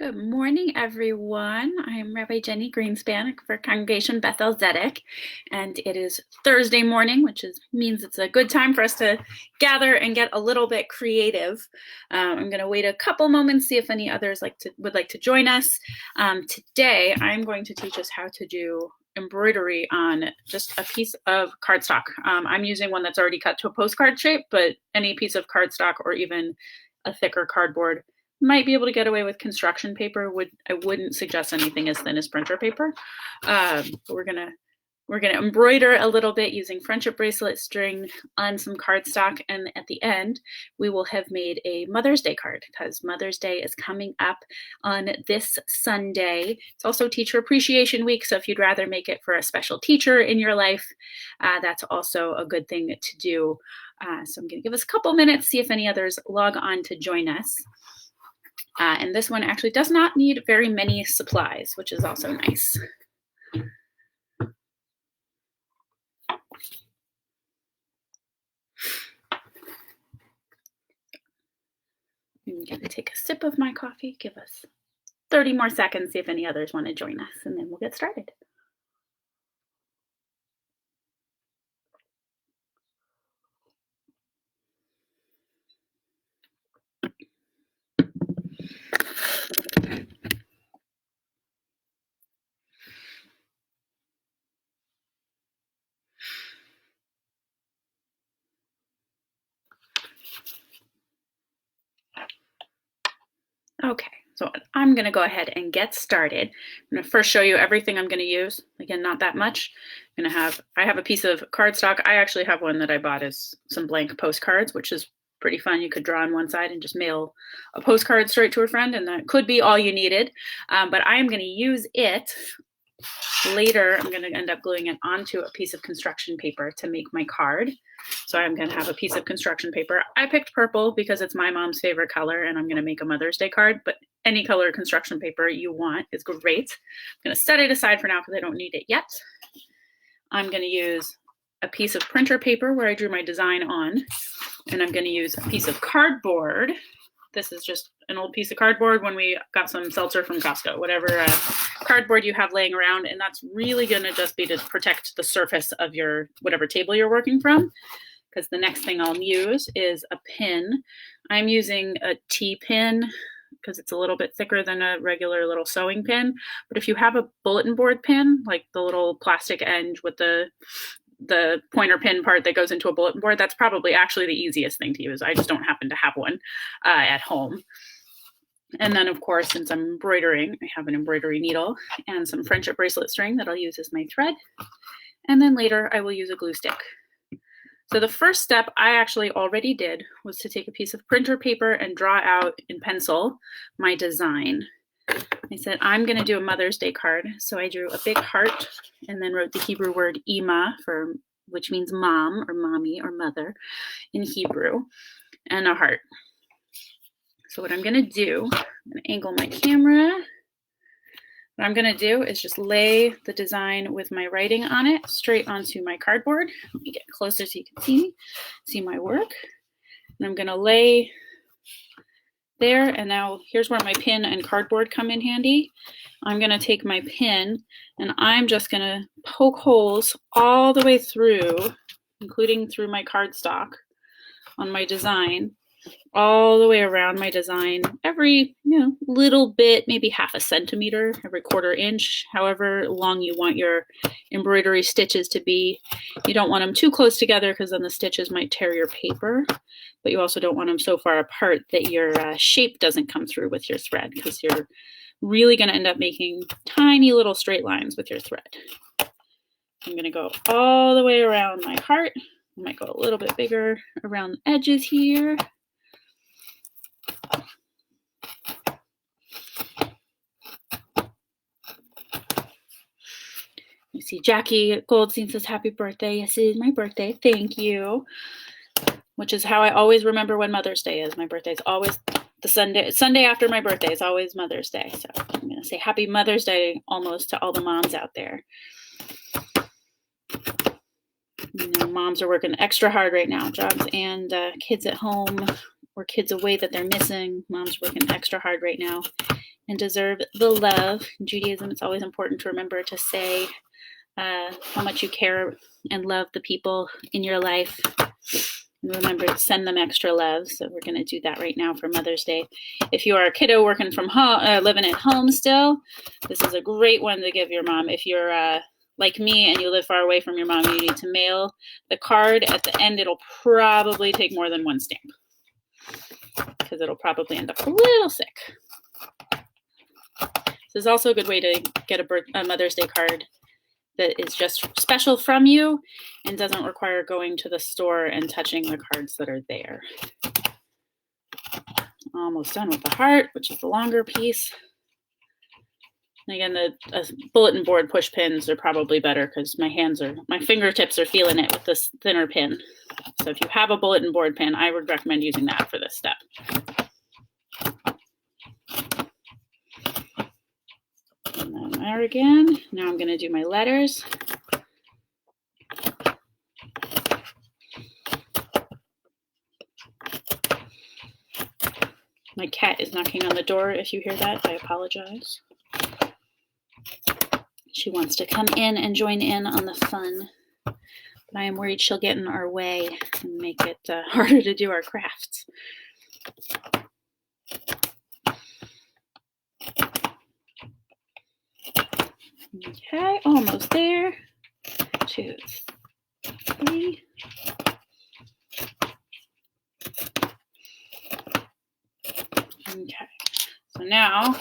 Good morning, everyone. I'm Rabbi Jenni Greenspan for Congregation Beth-El, and it is Thursday morning, which means it's a good time for us to gather and get a little bit creative. I'm going to wait a couple moments, see if any others would like to join us. Today, I'm going to teach us how to do embroidery on just a piece of cardstock. I'm using one that's already cut to a postcard shape, but any piece of cardstock or even a thicker cardboard might be able to get away with construction paper. I wouldn't suggest anything as thin as printer paper. We're gonna embroider a little bit using friendship bracelet string on some cardstock, and at the end we will have made a Mother's Day card because Mother's Day is coming up on this Sunday. It's also Teacher Appreciation Week, so if you'd rather make it for a special teacher in your life, that's also a good thing to do. So I'm going to give us a couple minutes, see if any others log on to join us. And this one actually does not need very many supplies, which is also nice. I'm going to take a sip of my coffee, give us 30 more seconds, see if any others want to join us, and then we'll get started. Okay, so I'm going to go ahead and get started. I'm going to first show you everything I'm going to use. Again, not that much. I have a piece of cardstock. I actually have one that I bought as some blank postcards, which is pretty fun. You could draw on one side and just mail a postcard straight to a friend, and that could be all you needed. But I am going to use it. Later, I'm going to end up gluing it onto a piece of construction paper to make my card. So I'm going to have a piece of construction paper. I picked purple because it's my mom's favorite color, and I'm going to make a Mother's Day card, but any color construction paper you want is great. I'm going to set it aside for now because I don't need it yet. I'm going to use a piece of printer paper where I drew my design on, and I'm going to use a piece of cardboard. This is just an old piece of cardboard when we got some seltzer from Costco, whatever cardboard you have laying around, and that's really going to just be to protect the surface of your whatever table you're working from, because the next thing I'll use is a pin. I'm using a T-pin because it's a little bit thicker than a regular little sewing pin, but if you have a bulletin board pin, like the little plastic end with the pointer pin part that goes into a bulletin board, that's probably actually the easiest thing to use. I just don't happen to have one at home. And then, of course, since I'm embroidering, I have an embroidery needle and some friendship bracelet string that I'll use as my thread. And then later I will use a glue stick. So the first step I actually already did was to take a piece of printer paper and draw out in pencil my design. I said, I'm going to do a Mother's Day card. So I drew a big heart and then wrote the Hebrew word Ima, which means mom or mommy or mother in Hebrew, and a heart. So what I'm going to do, I'm going to angle my camera. What I'm going to do is just lay the design with my writing on it straight onto my cardboard. Let me get closer so you can see my work. And I'm going to lay there, and now here's where my pin and cardboard come in handy. I'm going to take my pin and I'm just going to poke holes all the way through, including through my cardstock on my design, all the way around my design, every little bit, maybe half a centimeter, every quarter inch, however long you want your embroidery stitches to be. You don't want them too close together because then the stitches might tear your paper, but you also don't want them so far apart that your shape doesn't come through with your thread, because you're really going to end up making tiny little straight lines with your thread. I'm going to go all the way around my heart. I might go a little bit bigger around the edges here. You see Jackie Goldstein says, happy birthday. Yes, it is my birthday. Thank you. Which is how I always remember when Mother's Day is. My birthday is always the Sunday after my birthday is always Mother's Day. So I'm going to say happy Mother's Day almost to all the moms out there. Moms are working extra hard right now, jobs and kids at home, or kids away that they're missing. Mom's working extra hard right now and deserve the love. In Judaism, it's always important to remember to say how much you care and love the people in your life. And remember to send them extra love. So we're going to do that right now for Mother's Day. If you are a kiddo working from home, living at home still, this is a great one to give your mom. If you're like me and you live far away from your mom, you need to mail the card. At the end, it'll probably take more than one stamp because it'll probably end up a little sick. This is also a good way to get a Mother's Day card that is just special from you and doesn't require going to the store and touching the cards that are there. Almost done with the heart, which is the longer piece. And again, the bulletin board push pins are probably better because my fingertips are feeling it with this thinner pin. So if you have a bulletin board pin, I would recommend using that for this step. And then there again. Now I'm going to do my letters. My cat is knocking on the door. If you hear that, I apologize. She wants to come in and join in on the fun, but I am worried she'll get in our way and make it harder to do our crafts. Okay, almost there. 2, 3. Okay, so now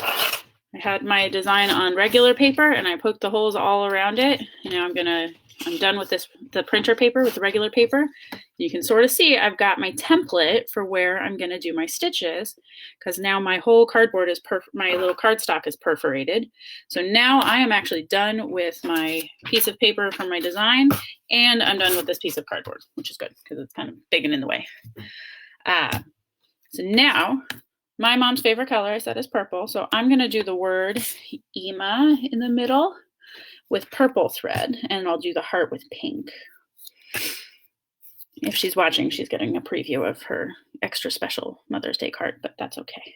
I had my design on regular paper and I poked the holes all around it. And now I'm done with the printer paper with the regular paper. You can sort of see I've got my template for where I'm going to do my stitches because now my whole cardboard my little cardstock is perforated. So now I am actually done with my piece of paper from my design and I'm done with this piece of cardboard, which is good because it's kind of big and in the way. So now my mom's favorite color, I said, is purple. So I'm going to do the word Ima in the middle with purple thread, and I'll do the heart with pink. If she's watching, she's getting a preview of her extra special Mother's Day card, but that's okay.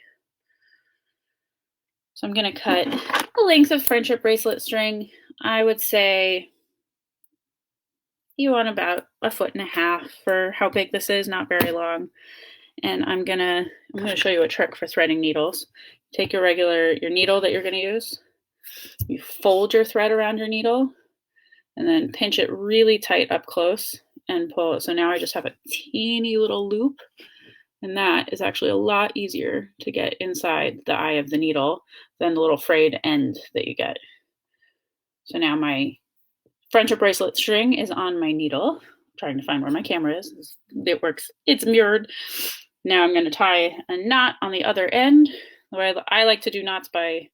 So I'm going to cut a length of friendship bracelet string. I would say you want about 1.5 feet for how big this is, not very long. And I'm gonna show you a trick for threading needles. Take your needle that you're gonna use. You fold your thread around your needle and then pinch it really tight up close and pull it. So now I just have a teeny little loop, and that is actually a lot easier to get inside the eye of the needle than the little frayed end that you get. So now my friendship bracelet string is on my needle. I'm trying to find where my camera is. It works. It's mirrored. Now I'm going to tie a knot on the other end. The way I like to do knots by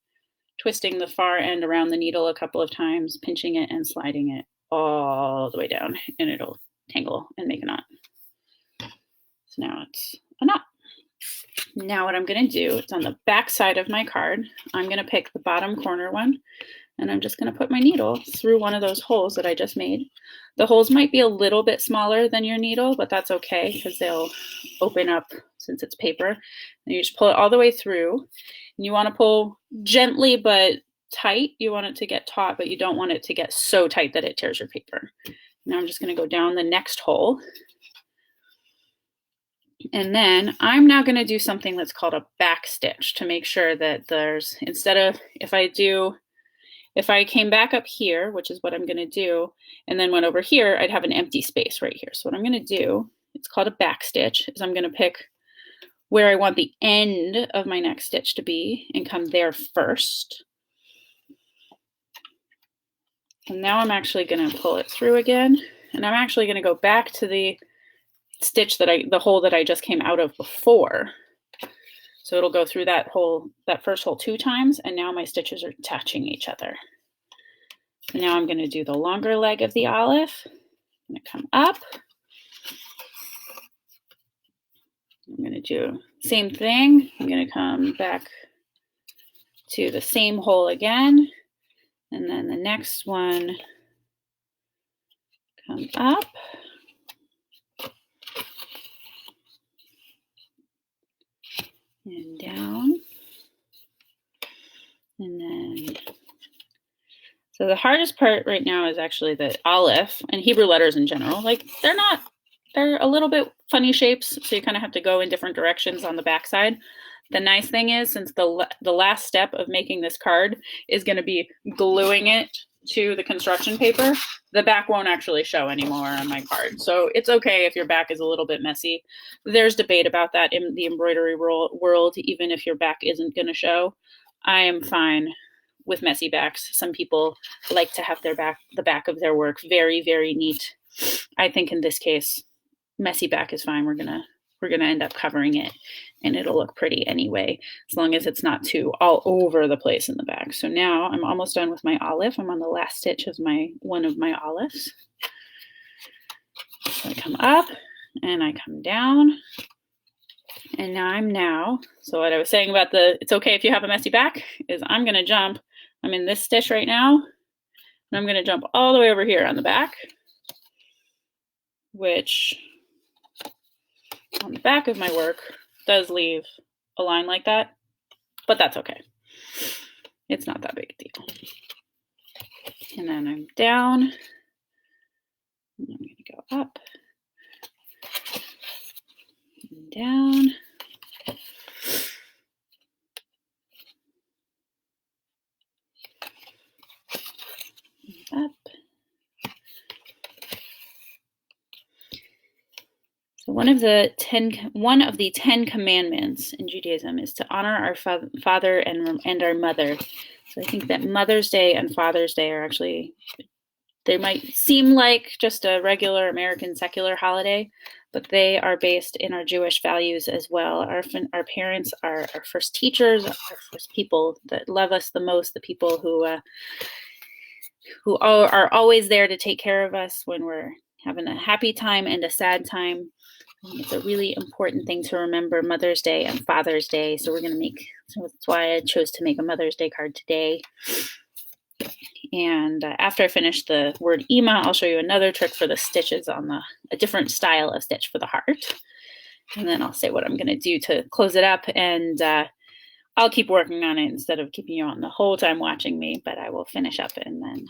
twisting the far end around the needle a couple of times, pinching it and sliding it all the way down, and it'll tangle and make a knot. So now it's a knot. Now what I'm going to do, it's on the back side of my card. I'm going to pick the bottom corner one, and I'm just going to put my needle through one of those holes that I just made. The holes might be a little bit smaller than your needle, but that's okay because they'll open up since it's paper. And you just pull it all the way through. And you want to pull gently but tight. You want it to get taut, but you don't want it to get so tight that it tears your paper. Now I'm just going to go down the next hole. And then I'm now going to do something that's called a back stitch to make sure that there's, instead of, if I came back up here, which is what I'm going to do, and then went over here, I'd have an empty space right here. So what I'm going to do, it's called a back stitch, is I'm going to pick where I want the end of my next stitch to be and come there first. And now I'm actually going to pull it through again, and I'm actually going to go back to the hole that I just came out of before. So it'll go through that first hole 2 times, and now my stitches are touching each other. And now I'm going to do the longer leg of the olive. I'm going to come up. I'm going to do the same thing. I'm going to come back to the same hole again, and then the next one, come up. and down. And then, so the hardest part right now is actually the Aleph and Hebrew letters in general. Like they're a little bit funny shapes, so you kind of have to go in different directions on the backside. The nice thing is, since the last step of making this card is going to be gluing it to the construction paper, the back won't actually show anymore on my card. So it's okay if your back is a little bit messy. There's debate about that in the embroidery world, even if your back isn't going to show. I am fine with messy backs. Some people like to have the back of their work very, very neat. I think in this case, messy back is fine. We're gonna end up covering it, and it'll look pretty anyway, as long as it's not too all over the place in the back. So now I'm almost done with my olive. I'm on the last stitch of one of my olives. So I come up and I come down. And now so what I was saying about it's okay if you have a messy back is I'm going to jump. I'm in this stitch right now, and I'm going to jump all the way over here on the back, which on the back of my work does leave a line like that, but that's okay. It's not that big a deal. And then I'm down, and I'm going to go up and down. Up. So one of the 10 commandments in Judaism is to honor our father and our mother. So I think that Mother's Day and Father's Day are actually, they might seem like just a regular American secular holiday, but they are based in our Jewish values as well. Our parents are our first teachers, our first people that love us the most, the people who are always there to take care of us when we're having a happy time and a sad time. It's a really important thing to remember, Mother's Day and Father's Day. So that's why I chose to make a Mother's Day card today. And after I finish the word Ima, I'll show you another trick for the stitches on a different style of stitch for the heart. And then I'll say what I'm going to do to close it up, and I'll keep working on it instead of keeping you on the whole time watching me, but I will finish up and then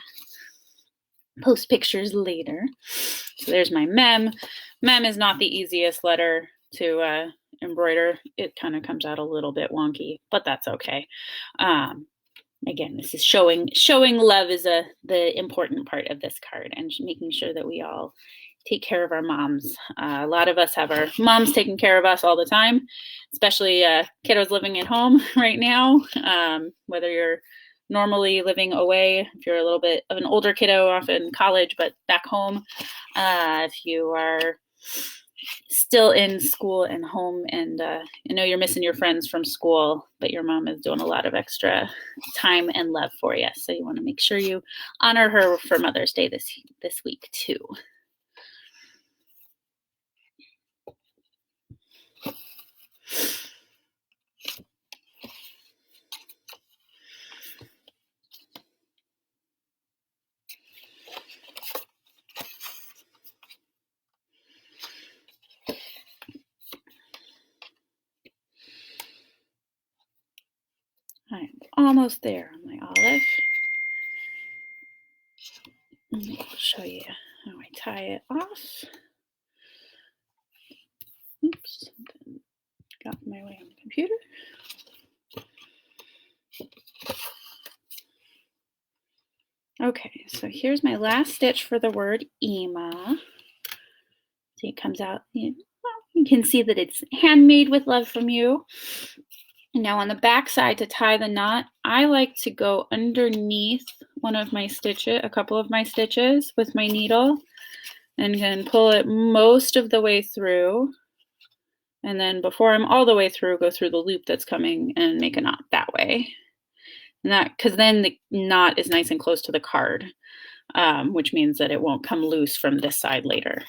post pictures later. So there's my mem. Mem is not the easiest letter to embroider. It kind of comes out a little bit wonky, but that's okay. Again, this is showing love is the important part of this card, and making sure that we all take care of our moms. A lot of us have our moms taking care of us all the time, especially kiddos living at home right now. Whether you're normally living away, if you're a little bit of an older kiddo off in college, but back home, if you are still in school and home, and you know you're missing your friends from school, but your mom is doing a lot of extra time and love for you. So you want to make sure you honor her for Mother's Day this week too. I'm almost there on my olive. I'll show you how I tie it off. Oops, something got in my way on the computer. Okay, so here's my last stitch for the word Ima. See, it comes out, you can see that it's handmade with love from you. And now on the back side, to tie the knot, I like to go underneath a couple of my stitches with my needle, and then pull it most of the way through. And then before I'm all the way through, go through the loop that's coming and make a knot that way. And that, because then the knot is nice and close to the card, which means that it won't come loose from this side later.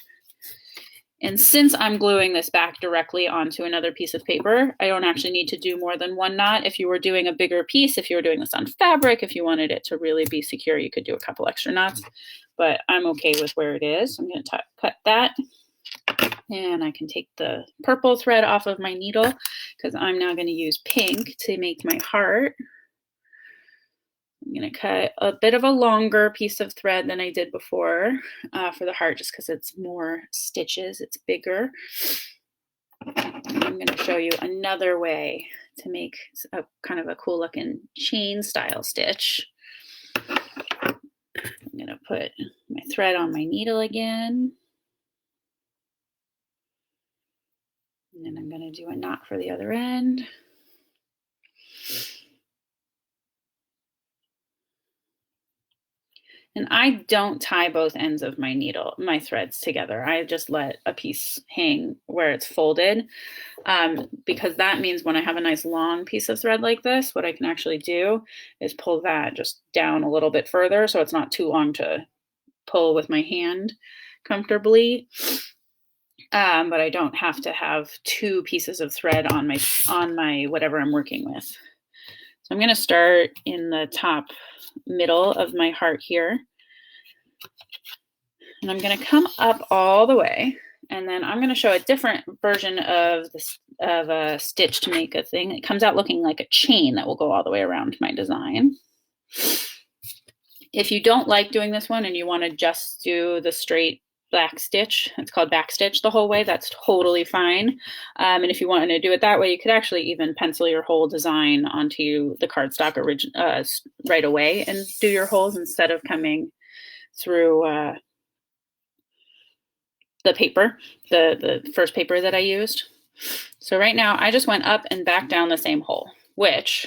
And since I'm gluing this back directly onto another piece of paper, I don't actually need to do more than one knot. If you were doing a bigger piece, if you were doing this on fabric, if you wanted it to really be secure, you could do a couple extra knots, but I'm okay with where it is. I'm going to cut that, and I can take the purple thread off of my needle, because I'm now going to use pink to make my heart. I'm going to cut a bit of a longer piece of thread than I did before for the heart, just because it's more stitches, it's bigger. And I'm going to show you another way to make a kind of a cool looking chain style stitch. I'm going to put my thread on my needle again. And then I'm going to do a knot for the other end. And I don't tie both ends of my threads together. I just let a piece hang where it's folded, because that means when I have a nice long piece of thread like this, what I can actually do is pull that just down a little bit further so it's not too long to pull with my hand comfortably. But I don't have to have two pieces of thread on my whatever I'm working with. So I'm going to start in the top middle of my heart here. And I'm going to come up all the way, and then I'm going to show a different version of a stitch to make a thing. It comes out looking like a chain that will go all the way around my design. If you don't like doing this one and you want to just do the straight back stitch, it's called back stitch the whole way, that's totally fine. And if you want to do it that way, you could actually even pencil your whole design onto the cardstock right away and do your holes instead of coming through the paper, the first paper that I used. So right now I just went up and back down the same hole, which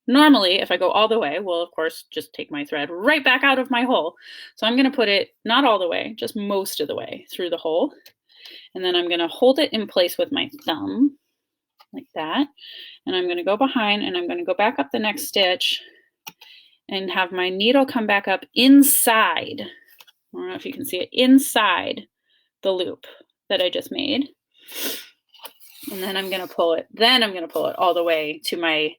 normally if I go all the way, will of course just take my thread right back out of my hole. So I'm going to put it not all the way, just most of the way through the hole. And then I'm going to hold it in place with my thumb like that. And I'm going to go behind and I'm going to go back up the next stitch and have my needle come back up inside. I don't know if you can see it, inside the loop that I just made. And then I'm going to pull it. Then I'm going to pull it all the way to my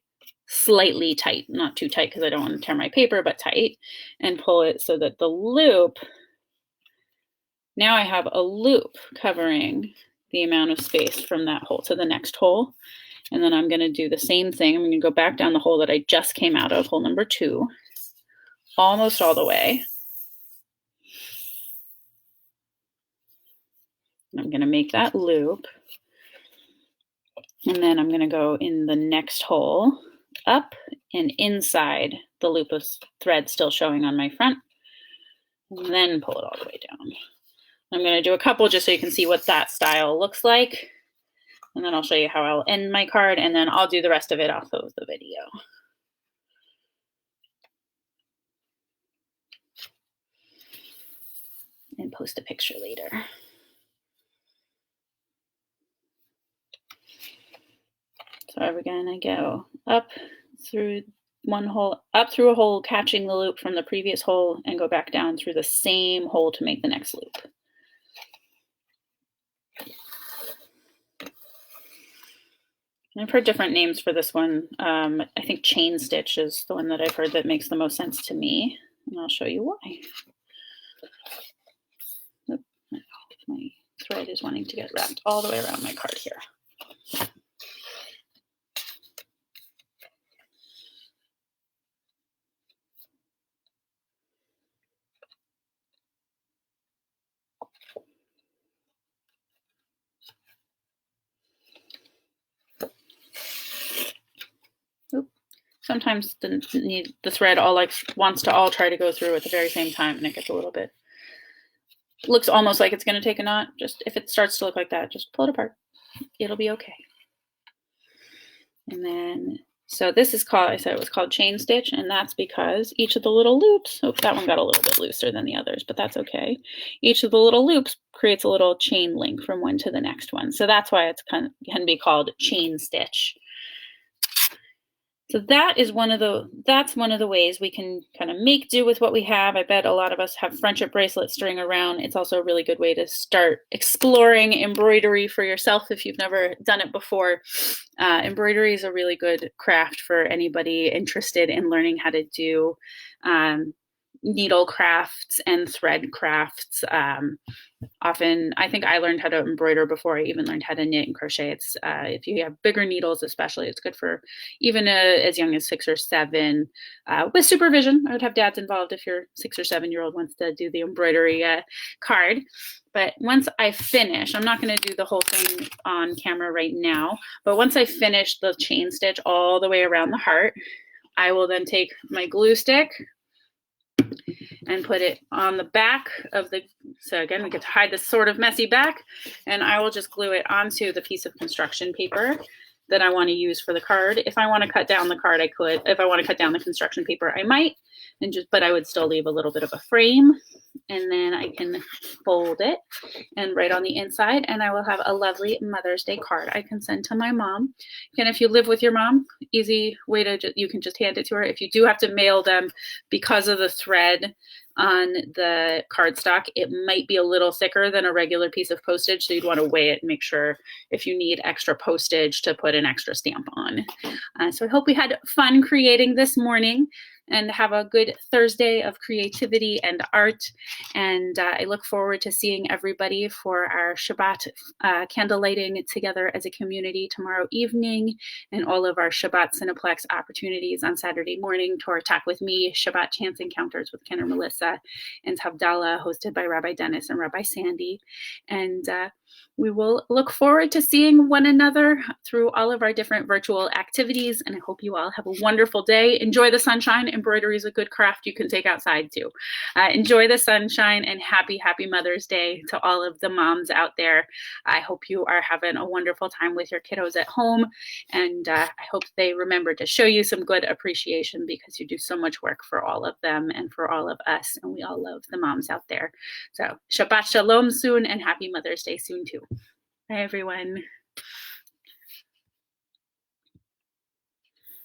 slightly tight, not too tight because I don't want to tear my paper, but tight, and pull it so that the loop, now I have a loop covering the amount of space from that hole to the next hole. And then I'm going to do the same thing. I'm going to go back down the hole that I just came out of, hole number 2, almost all the way. I'm going to make that loop, and then I'm going to go in the next hole, up and inside the loop of thread still showing on my front, and then pull it all the way down. I'm going to do a couple just so you can see what that style looks like, and then I'll show you how I'll end my card, and then I'll do the rest of it off of the video. And post a picture later. So we're gonna go up through one hole, up through a hole, catching the loop from the previous hole, and go back down through the same hole to make the next loop. And I've heard different names for this one. I think chain stitch is the one that I've heard that makes the most sense to me, and I'll show you why. Oop, my thread is wanting to get wrapped all the way around my card here. Sometimes the thread wants to all try to go through at the very same time, and it gets a little bit, looks almost like it's going to take a knot. Just if it starts to look like that, just pull it apart. It'll be okay. And then, so this is called, I said it was called chain stitch, and that's because each of the little loops, oh, that one got a little bit looser than the others, but that's okay. Each of the little loops creates a little chain link from one to the next one. So that's why it's can be called chain stitch. So that's one of the ways we can kind of make do with what we have. I bet a lot of us have friendship bracelet string around. It's also a really good way to start exploring embroidery for yourself if you've never done it before. Embroidery is a really good craft for anybody interested in learning how to do needle crafts and thread crafts. Often, I think I learned how to embroider before I even learned how to knit and crochet. It's if you have bigger needles, especially, it's good for even as young as 6 or 7 with supervision. I would have dads involved if your 6 or 7-year-old wants to do the embroidery card. But once I finish, I'm not going to do the whole thing on camera right now, but once I finish the chain stitch all the way around the heart, I will then take my glue stick and put it on the back of the, so again, we get to hide this sort of messy back, and I will just glue it onto the piece of construction paper that I want to use for the card. If I want to cut down the card, I could. If I want to cut down the construction paper, I might, but I would still leave a little bit of a frame, and then I can fold it and write on the inside, and I will have a lovely Mother's Day card I can send to my mom. And if you live with your mom, easy way to, you can just hand it to her. If you do have to mail them, because of the thread on the cardstock, it might be a little thicker than a regular piece of postage, so you'd want to weigh it and make sure if you need extra postage to put an extra stamp on. So I hope we had fun creating this morning, and have a good Thursday of creativity and art. And I look forward to seeing everybody for our Shabbat candle lighting together as a community tomorrow evening, and all of our Shabbat Cineplex opportunities on Saturday morning, Torah Talk with me, Shabbat Chance Encounters with Ken and Melissa, and Havdalah hosted by Rabbi Dennis and Rabbi Sandy. And we will look forward to seeing one another through all of our different virtual activities, and I hope you all have a wonderful day. Enjoy the sunshine. Embroidery is a good craft you can take outside too. Enjoy the sunshine, and happy Mother's Day to all of the moms out there. I hope you are having a wonderful time with your kiddos at home, and I hope they remember to show you some good appreciation, because you do so much work for all of them and for all of us, and we all love the moms out there. So Shabbat Shalom soon, and happy Mother's Day soon too. Bye, everyone.